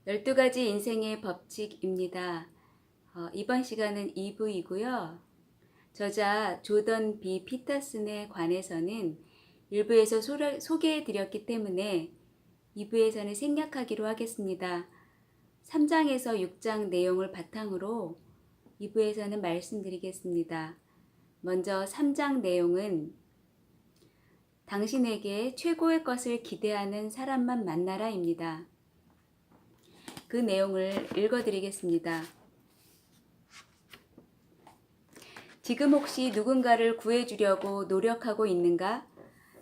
12가지 인생의 법칙입니다. 이번 시간은 2부이고요. 저자 조던 B. 피터슨에 관해서는 1부에서 소개해드렸기 때문에 2부에서는 생략하기로 하겠습니다. 3장에서 6장 내용을 바탕으로 2부에서는 말씀드리겠습니다. 먼저 3장 내용은 당신에게 최고의 것을 기대하는 사람만 만나라입니다. 그 내용을 읽어드리겠습니다. 지금 혹시 누군가를 구해주려고 노력하고 있는가?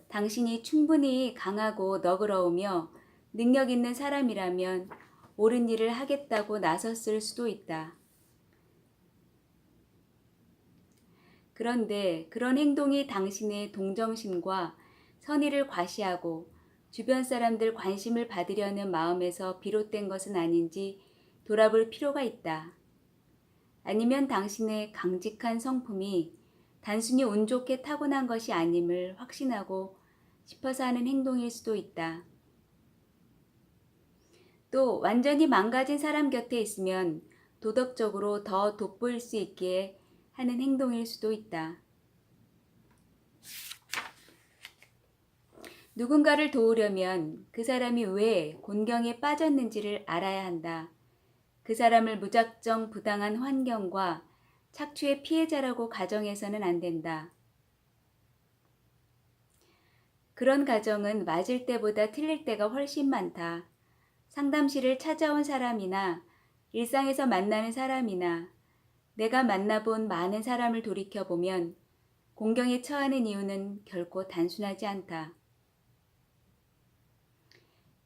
당신이 충분히 강하고 너그러우며 능력 있는 사람이라면 옳은 일을 하겠다고 나섰을 수도 있다. 그런데 그런 행동이 당신의 동정심과 선의를 과시하고 주변 사람들 관심을 받으려는 마음에서 비롯된 것은 아닌지 돌아볼 필요가 있다. 아니면 당신의 강직한 성품이 단순히 운 좋게 타고난 것이 아님을 확신하고 싶어서 하는 행동일 수도 있다. 또 완전히 망가진 사람 곁에 있으면 도덕적으로 더 돋보일 수 있게 하는 행동일 수도 있다. 누군가를 도우려면 그 사람이 왜 곤경에 빠졌는지를 알아야 한다. 그 사람을 무작정 부당한 환경과 착취의 피해자라고 가정해서는 안 된다. 그런 가정은 맞을 때보다 틀릴 때가 훨씬 많다. 상담실을 찾아온 사람이나 일상에서 만나는 사람이나 내가 만나본 많은 사람을 돌이켜보면 공경에 처하는 이유는 결코 단순하지 않다.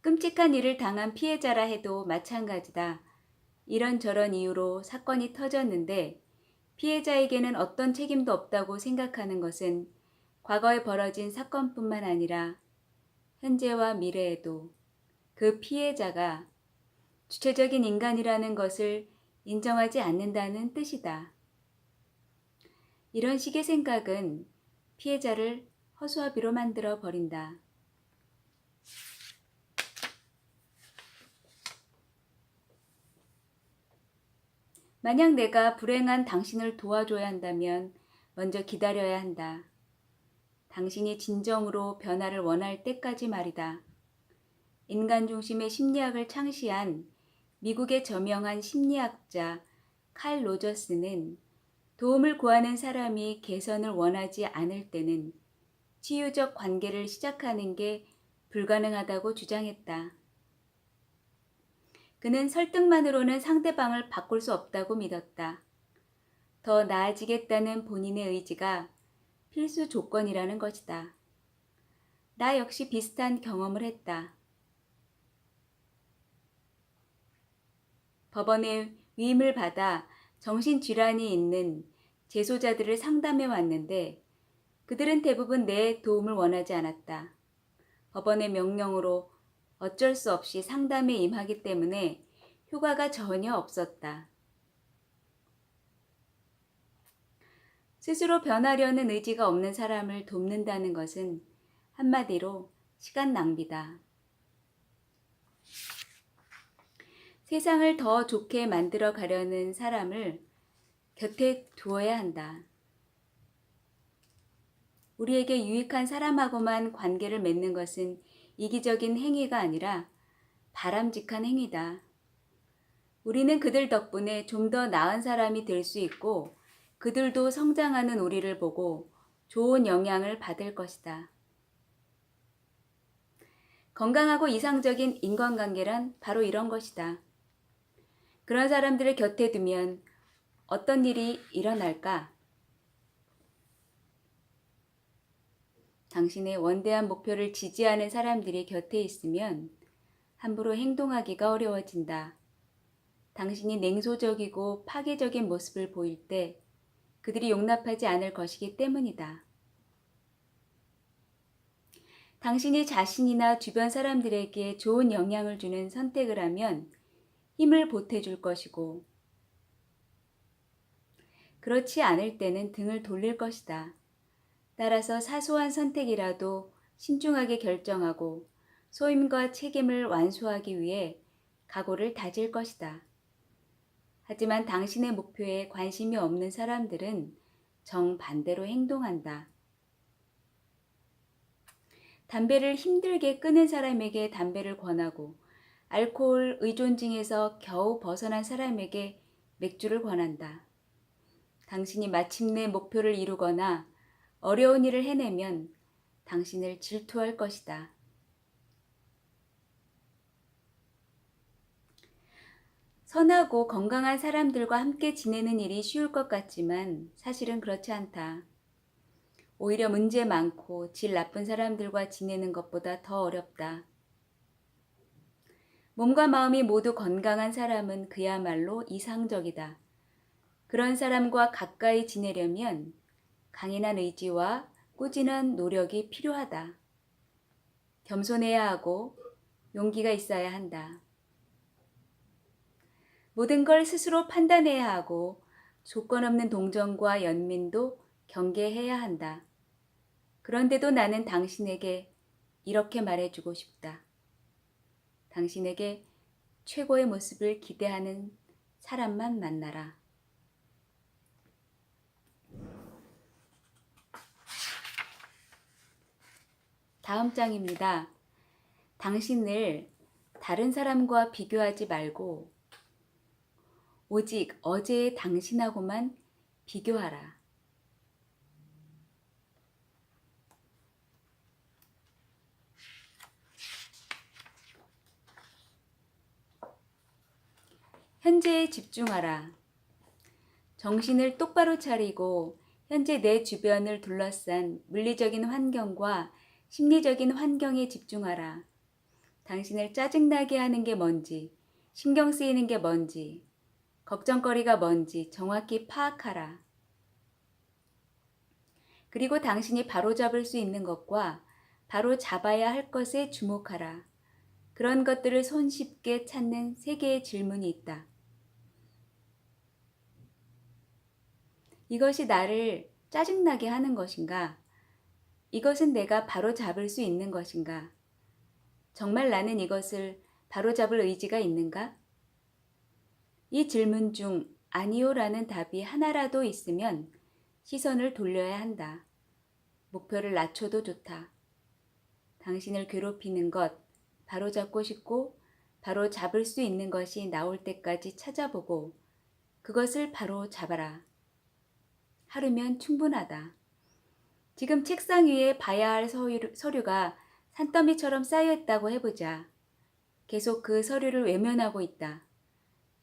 끔찍한 일을 당한 피해자라 해도 마찬가지다. 이런저런 이유로 사건이 터졌는데 피해자에게는 어떤 책임도 없다고 생각하는 것은 과거에 벌어진 사건뿐만 아니라 현재와 미래에도 그 피해자가 주체적인 인간이라는 것을 인정하지 않는다는 뜻이다. 이런 식의 생각은 피해자를 허수아비로 만들어 버린다. 만약 내가 불행한 당신을 도와줘야 한다면 먼저 기다려야 한다. 당신이 진정으로 변화를 원할 때까지 말이다. 인간 중심의 심리학을 창시한 미국의 저명한 심리학자 칼 로저스는 도움을 구하는 사람이 개선을 원하지 않을 때는 치유적 관계를 시작하는 게 불가능하다고 주장했다. 그는 설득만으로는 상대방을 바꿀 수 없다고 믿었다. 더 나아지겠다는 본인의 의지가 필수 조건이라는 것이다. 나 역시 비슷한 경험을 했다. 법원에 위임을 받아 정신질환이 있는 재소자들을 상담해 왔는데 그들은 대부분 내 도움을 원하지 않았다. 법원의 명령으로 어쩔 수 없이 상담에 임하기 때문에 효과가 전혀 없었다. 스스로 변하려는 의지가 없는 사람을 돕는다는 것은 한마디로 시간 낭비다. 세상을 더 좋게 만들어 가려는 사람을 곁에 두어야 한다. 우리에게 유익한 사람하고만 관계를 맺는 것은 이기적인 행위가 아니라 바람직한 행위다. 우리는 그들 덕분에 좀 더 나은 사람이 될 수 있고 그들도 성장하는 우리를 보고 좋은 영향을 받을 것이다. 건강하고 이상적인 인간관계란 바로 이런 것이다. 그런 사람들을 곁에 두면 어떤 일이 일어날까? 당신의 원대한 목표를 지지하는 사람들이 곁에 있으면 함부로 행동하기가 어려워진다. 당신이 냉소적이고 파괴적인 모습을 보일 때 그들이 용납하지 않을 것이기 때문이다. 당신이 자신이나 주변 사람들에게 좋은 영향을 주는 선택을 하면 힘을 보태줄 것이고 그렇지 않을 때는 등을 돌릴 것이다. 따라서 사소한 선택이라도 신중하게 결정하고 소임과 책임을 완수하기 위해 각오를 다질 것이다. 하지만 당신의 목표에 관심이 없는 사람들은 정반대로 행동한다. 담배를 힘들게 끊은 사람에게 담배를 권하고 알코올 의존증에서 겨우 벗어난 사람에게 맥주를 권한다. 당신이 마침내 목표를 이루거나 어려운 일을 해내면 당신을 질투할 것이다. 선하고 건강한 사람들과 함께 지내는 일이 쉬울 것 같지만 사실은 그렇지 않다. 오히려 문제 많고 질 나쁜 사람들과 지내는 것보다 더 어렵다. 몸과 마음이 모두 건강한 사람은 그야말로 이상적이다. 그런 사람과 가까이 지내려면 강인한 의지와 꾸준한 노력이 필요하다. 겸손해야 하고 용기가 있어야 한다. 모든 걸 스스로 판단해야 하고 조건 없는 동정과 연민도 경계해야 한다. 그런데도 나는 당신에게 이렇게 말해주고 싶다. 당신에게 최고의 모습을 기대하는 사람만 만나라. 다음 장입니다. 당신을 다른 사람과 비교하지 말고 오직 어제의 당신하고만 비교하라. 현재에 집중하라. 정신을 똑바로 차리고 현재 내 주변을 둘러싼 물리적인 환경과 심리적인 환경에 집중하라. 당신을 짜증나게 하는 게 뭔지, 신경 쓰이는 게 뭔지, 걱정거리가 뭔지 정확히 파악하라. 그리고 당신이 바로잡을 수 있는 것과 바로 잡아야 할 것에 주목하라. 그런 것들을 손쉽게 찾는 세 개의 질문이 있다. 이것이 나를 짜증나게 하는 것인가? 이것은 내가 바로잡을 수 있는 것인가? 정말 나는 이것을 바로잡을 의지가 있는가? 이 질문 중 아니요라는 답이 하나라도 있으면 시선을 돌려야 한다. 목표를 낮춰도 좋다. 당신을 괴롭히는 것, 바로잡고 싶고 바로 잡을 수 있는 것이 나올 때까지 찾아보고 그것을 바로 잡아라. 하루면 충분하다. 지금 책상 위에 봐야 할 서류가 산더미처럼 쌓여있다고 해보자. 계속 그 서류를 외면하고 있다.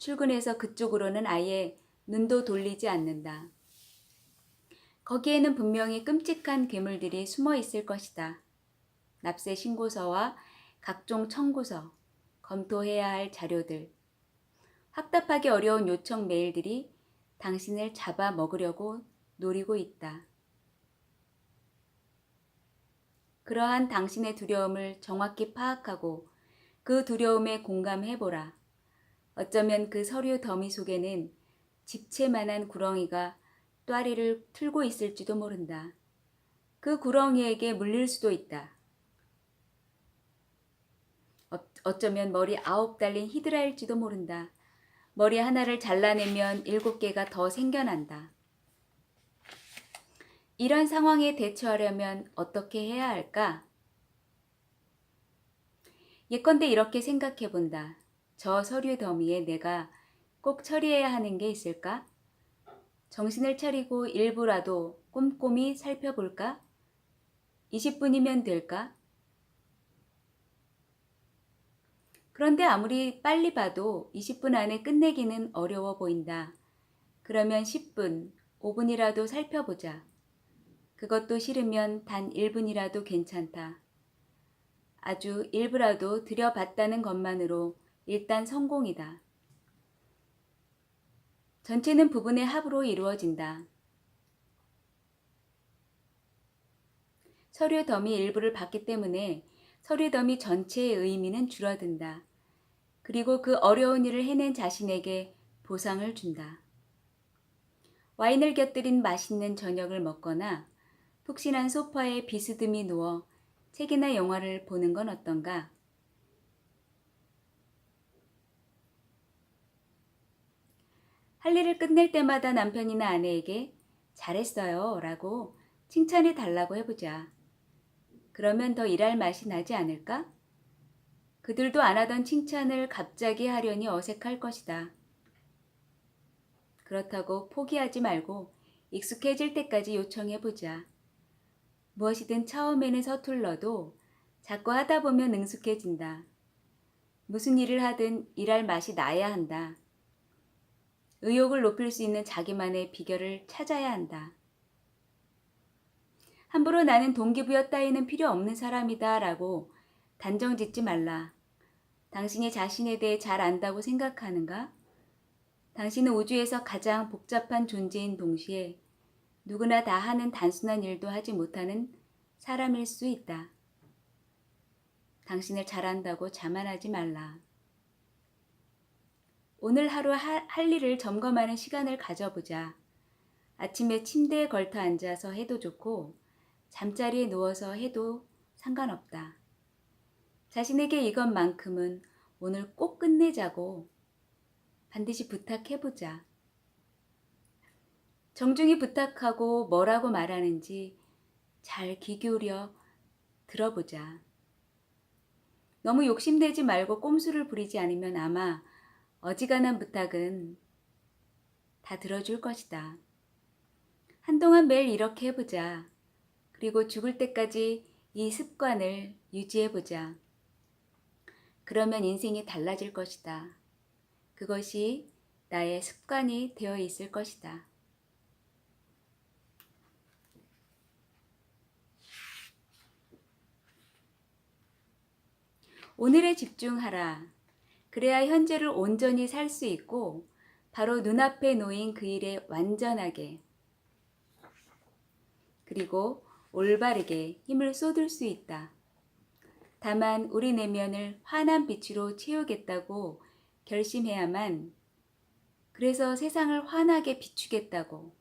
출근해서 그쪽으로는 아예 눈도 돌리지 않는다. 거기에는 분명히 끔찍한 괴물들이 숨어 있을 것이다. 납세 신고서와 각종 청구서, 검토해야 할 자료들, 확답하기 어려운 요청 메일들이 당신을 잡아먹으려고 노리고 있다. 그러한 당신의 두려움을 정확히 파악하고 그 두려움에 공감해보라. 어쩌면 그 서류 더미 속에는 집채만한 구렁이가 또아리를 틀고 있을지도 모른다. 그 구렁이에게 물릴 수도 있다. 어쩌면 머리 9 달린 히드라일지도 모른다. 머리 하나를 잘라내면 7개가 더 생겨난다. 이런 상황에 대처하려면 어떻게 해야 할까? 예컨대 이렇게 생각해 본다. 저 서류 더미에 내가 꼭 처리해야 하는 게 있을까? 정신을 차리고 일부라도 꼼꼼히 살펴볼까? 20분이면 될까? 그런데 아무리 빨리 봐도 20분 안에 끝내기는 어려워 보인다. 그러면 10분, 5분이라도 살펴보자. 그것도 싫으면 단 1분이라도 괜찮다. 아주 일부라도 들여봤다는 것만으로 일단 성공이다. 전체는 부분의 합으로 이루어진다. 서류 더미 일부를 봤기 때문에 서류 더미 전체의 의미는 줄어든다. 그리고 그 어려운 일을 해낸 자신에게 보상을 준다. 와인을 곁들인 맛있는 저녁을 먹거나 푹신한 소파에 비스듬히 누워 책이나 영화를 보는 건 어떤가? 할 일을 끝낼 때마다 남편이나 아내에게 잘했어요 라고 칭찬해 달라고 해보자. 그러면 더 일할 맛이 나지 않을까? 그들도 안 하던 칭찬을 갑자기 하려니 어색할 것이다. 그렇다고 포기하지 말고 익숙해질 때까지 요청해보자. 무엇이든 처음에는 서툴러도 자꾸 하다 보면 능숙해진다. 무슨 일을 하든 일할 맛이 나야 한다. 의욕을 높일 수 있는 자기만의 비결을 찾아야 한다. 함부로 나는 동기부여 따위는 필요 없는 사람이다 라고 단정 짓지 말라. 당신이 자신에 대해 잘 안다고 생각하는가? 당신은 우주에서 가장 복잡한 존재인 동시에 누구나 다 하는 단순한 일도 하지 못하는 사람일 수 있다. 당신을 잘한다고 자만하지 말라. 오늘 하루 할 일을 점검하는 시간을 가져보자. 아침에 침대에 걸터 앉아서 해도 좋고 잠자리에 누워서 해도 상관없다. 자신에게 이것만큼은 오늘 꼭 끝내자고 반드시 부탁해보자. 정중히 부탁하고 뭐라고 말하는지 잘 귀 기울여 들어보자. 너무 욕심내지 말고 꼼수를 부리지 않으면 아마 어지간한 부탁은 다 들어줄 것이다. 한동안 매일 이렇게 해보자. 그리고 죽을 때까지 이 습관을 유지해보자. 그러면 인생이 달라질 것이다. 그것이 나의 습관이 되어 있을 것이다. 오늘에 집중하라. 그래야 현재를 온전히 살 수 있고 바로 눈앞에 놓인 그 일에 완전하게 그리고 올바르게 힘을 쏟을 수 있다. 다만 우리 내면을 환한 빛으로 채우겠다고 결심해야만, 그래서 세상을 환하게 비추겠다고,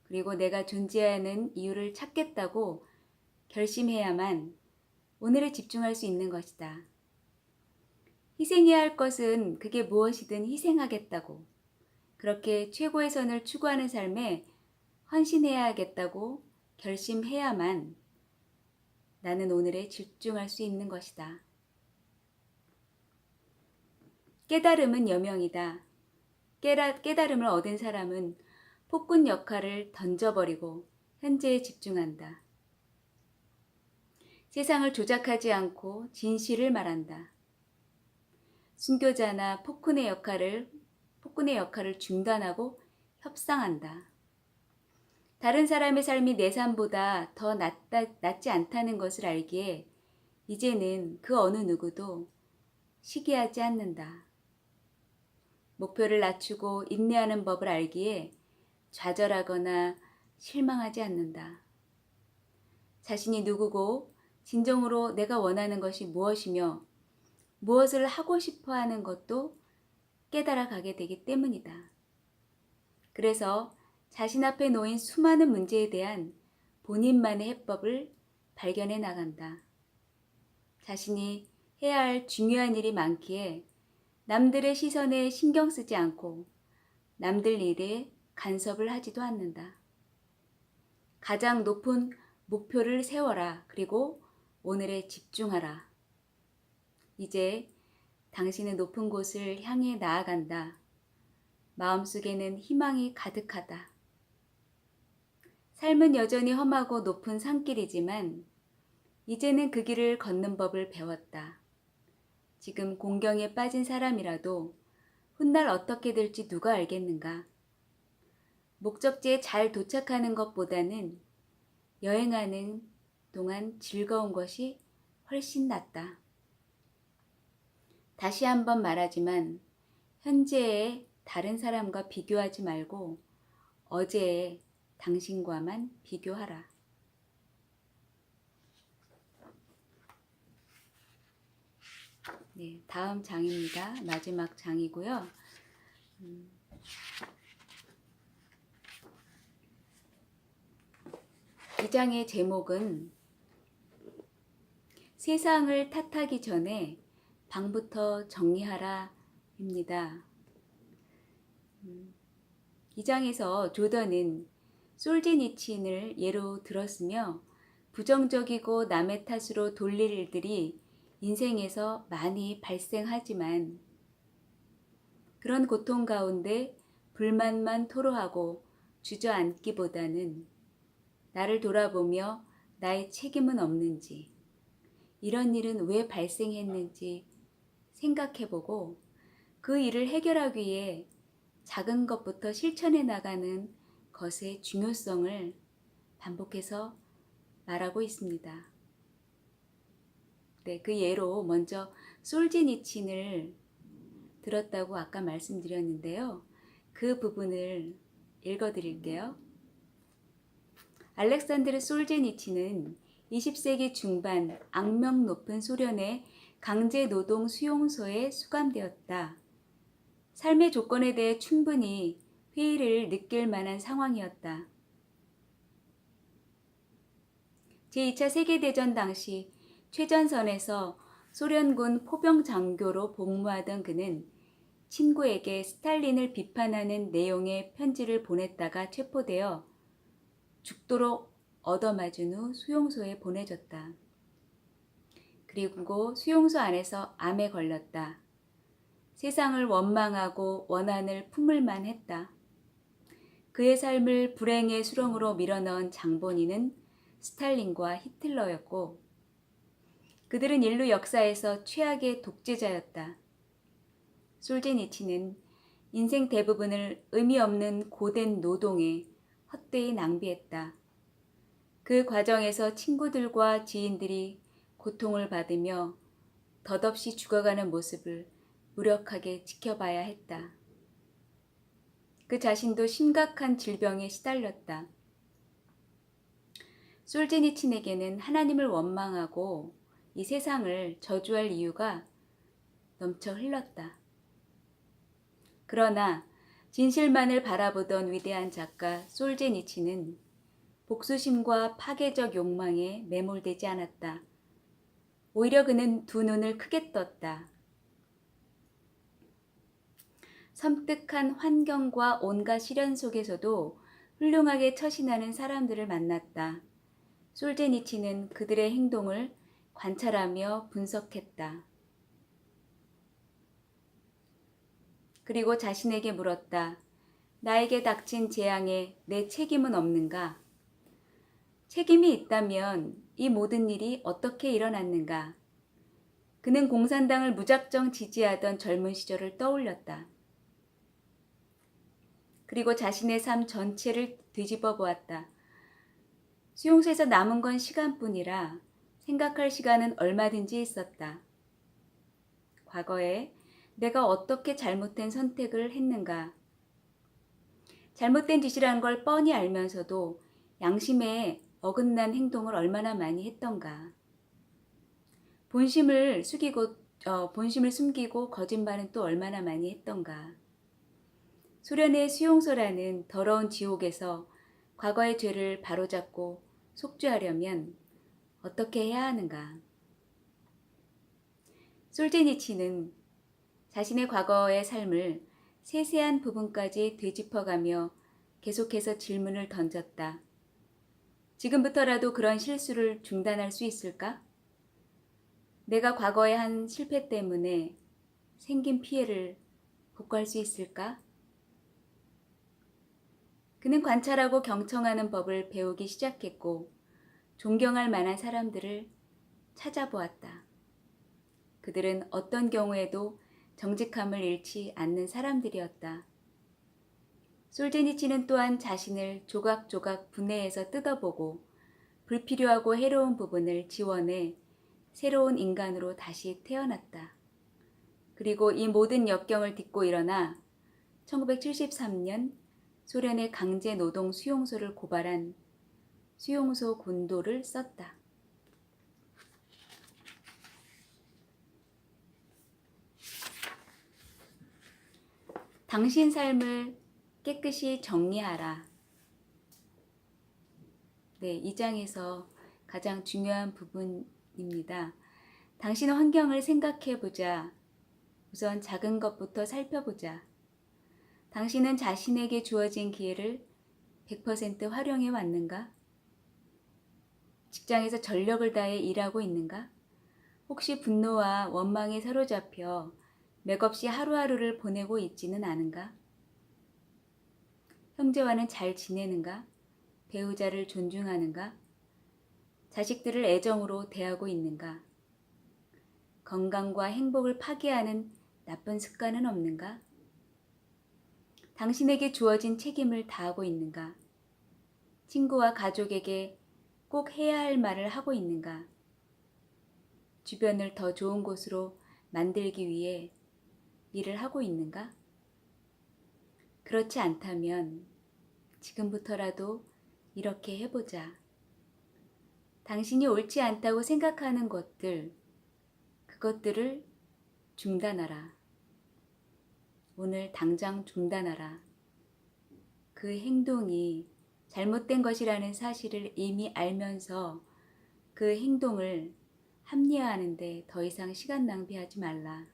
그리고 내가 존재하는 이유를 찾겠다고 결심해야만 오늘에 집중할 수 있는 것이다. 희생해야 할 것은 그게 무엇이든 희생하겠다고, 그렇게 최고의 선을 추구하는 삶에 헌신해야겠다고 결심해야만 나는 오늘에 집중할 수 있는 것이다. 깨달음은 여명이다. 깨달음을 얻은 사람은 폭군 역할을 던져버리고 현재에 집중한다. 세상을 조작하지 않고 진실을 말한다. 순교자나 폭군의 역할을 중단하고 협상한다. 다른 사람의 삶이 내 삶보다 더 낫지 않다는 것을 알기에 이제는 그 어느 누구도 시기하지 않는다. 목표를 낮추고 인내하는 법을 알기에 좌절하거나 실망하지 않는다. 자신이 누구고 진정으로 내가 원하는 것이 무엇이며 무엇을 하고 싶어 하는 것도 깨달아 가게 되기 때문이다. 그래서 자신 앞에 놓인 수많은 문제에 대한 본인만의 해법을 발견해 나간다. 자신이 해야 할 중요한 일이 많기에 남들의 시선에 신경 쓰지 않고 남들 일에 간섭을 하지도 않는다. 가장 높은 목표를 세워라. 그리고 오늘에 집중하라. 이제 당신은 높은 곳을 향해 나아간다. 마음속에는 희망이 가득하다. 삶은 여전히 험하고 높은 산길이지만 이제는 그 길을 걷는 법을 배웠다. 지금 공경에 빠진 사람이라도 훗날 어떻게 될지 누가 알겠는가. 목적지에 잘 도착하는 것보다는 여행하는 동안 즐거운 것이 훨씬 낫다. 다시 한번 말하지만 현재의 다른 사람과 비교하지 말고 어제의 당신과만 비교하라. 네, 다음 장입니다. 마지막 장이고요. 이 장의 제목은 세상을 탓하기 전에 방부터 정리하라 입니다. 이 장에서 조던은 솔제니친을 예로 들었으며 부정적이고 남의 탓으로 돌릴 일들이 인생에서 많이 발생하지만 그런 고통 가운데 불만만 토로하고 주저앉기보다는 나를 돌아보며 나의 책임은 없는지, 이런 일은 왜 발생했는지 생각해보고 그 일을 해결하기 위해 작은 것부터 실천해 나가는 것의 중요성을 반복해서 말하고 있습니다. 네, 그 예로 먼저 솔제니친을 들었다고 아까 말씀드렸는데요. 그 부분을 읽어드릴게요. 알렉산드르 솔제니친은 20세기 중반 악명 높은 소련의 강제노동 수용소에 수감되었다. 삶의 조건에 대해 충분히 회의를 느낄 만한 상황이었다. 제2차 세계대전 당시 최전선에서 소련군 포병 장교로 복무하던 그는 친구에게 스탈린을 비판하는 내용의 편지를 보냈다가 체포되어 죽도록 얻어맞은 후 수용소에 보내졌다. 그리고 수용소 안에서 암에 걸렸다. 세상을 원망하고 원한을 품을만 했다. 그의 삶을 불행의 수렁으로 밀어넣은 장본인은 스탈린과 히틀러였고 그들은 인류 역사에서 최악의 독재자였다. 솔제니친은 인생 대부분을 의미 없는 고된 노동에 헛되이 낭비했다. 그 과정에서 친구들과 지인들이 고통을 받으며 덧없이 죽어가는 모습을 무력하게 지켜봐야 했다. 그 자신도 심각한 질병에 시달렸다. 솔제니친에게는 하나님을 원망하고 이 세상을 저주할 이유가 넘쳐 흘렀다. 그러나 진실만을 바라보던 위대한 작가 솔제니친은 복수심과 파괴적 욕망에 매몰되지 않았다. 오히려 그는 두 눈을 크게 떴다. 섬뜩한 환경과 온갖 시련 속에서도 훌륭하게 처신하는 사람들을 만났다. 솔제니친은 그들의 행동을 관찰하며 분석했다. 그리고 자신에게 물었다. 나에게 닥친 재앙에 내 책임은 없는가? 책임이 있다면 이 모든 일이 어떻게 일어났는가? 그는 공산당을 무작정 지지하던 젊은 시절을 떠올렸다. 그리고 자신의 삶 전체를 뒤집어 보았다. 수용소에서 남은 건 시간뿐이라 생각할 시간은 얼마든지 있었다. 과거에 내가 어떻게 잘못된 선택을 했는가? 잘못된 짓이라는 걸 뻔히 알면서도 양심에 어긋난 행동을 얼마나 많이 했던가? 본심을 숨기고 거짓말은 또 얼마나 많이 했던가? 소련의 수용소라는 더러운 지옥에서 과거의 죄를 바로잡고 속죄하려면 어떻게 해야 하는가? 솔제니친은 자신의 과거의 삶을 세세한 부분까지 되짚어가며 계속해서 질문을 던졌다. 지금부터라도 그런 실수를 중단할 수 있을까? 내가 과거에 한 실패 때문에 생긴 피해를 복구할 수 있을까? 그는 관찰하고 경청하는 법을 배우기 시작했고 존경할 만한 사람들을 찾아보았다. 그들은 어떤 경우에도 정직함을 잃지 않는 사람들이었다. 솔제니친은 또한 자신을 조각조각 분해해서 뜯어보고 불필요하고 해로운 부분을 지워내 새로운 인간으로 다시 태어났다. 그리고 이 모든 역경을 딛고 일어나 1973년 소련의 강제노동 수용소를 고발한 수용소 군도를 썼다. 당신 삶을 깨끗이 정리하라. 네, 이 장에서 가장 중요한 부분입니다. 당신의 환경을 생각해보자. 우선 작은 것부터 살펴보자. 당신은 자신에게 주어진 기회를 100% 활용해 왔는가? 직장에서 전력을 다해 일하고 있는가? 혹시 분노와 원망에 사로잡혀 맥없이 하루하루를 보내고 있지는 않은가? 형제와는 잘 지내는가? 배우자를 존중하는가? 자식들을 애정으로 대하고 있는가? 건강과 행복을 파괴하는 나쁜 습관은 없는가? 당신에게 주어진 책임을 다하고 있는가? 친구와 가족에게 꼭 해야 할 말을 하고 있는가? 주변을 더 좋은 곳으로 만들기 위해 일을 하고 있는가? 그렇지 않다면 지금부터라도 이렇게 해보자. 당신이 옳지 않다고 생각하는 그것들을 중단하라. 오늘 당장 중단하라. 그 행동이 잘못된 것이라는 사실을 이미 알면서 그 행동을 합리화하는데 더 이상 시간 낭비하지 말라.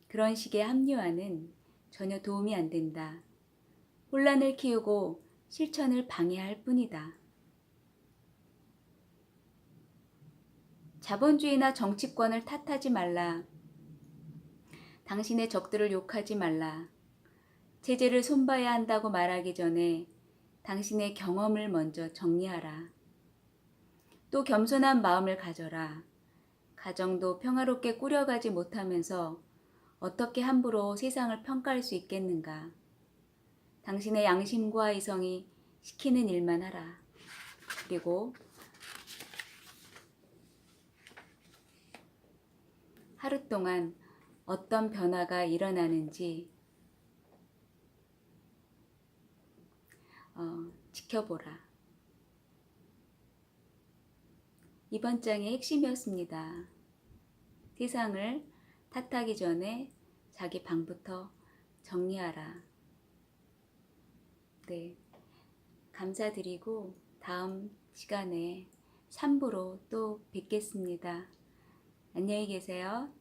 그런 식의 합리화는 전혀 도움이 안 된다. 혼란을 키우고 실천을 방해할 뿐이다. 자본주의나 정치권을 탓하지 말라. 당신의 적들을 욕하지 말라. 체제를 손봐야 한다고 말하기 전에 당신의 경험을 먼저 정리하라. 또 겸손한 마음을 가져라. 가정도 평화롭게 꾸려가지 못하면서 어떻게 함부로 세상을 평가할 수 있겠는가. 당신의 양심과 이성이 시키는 일만 하라. 그리고 하루 동안 어떤 변화가 일어나는지 지켜보라. 이번 장의 핵심이었습니다. 세상을 탓하기 전에 자기 방부터 정리하라. 네, 감사드리고 다음 시간에 3부로 또 뵙겠습니다. 안녕히 계세요.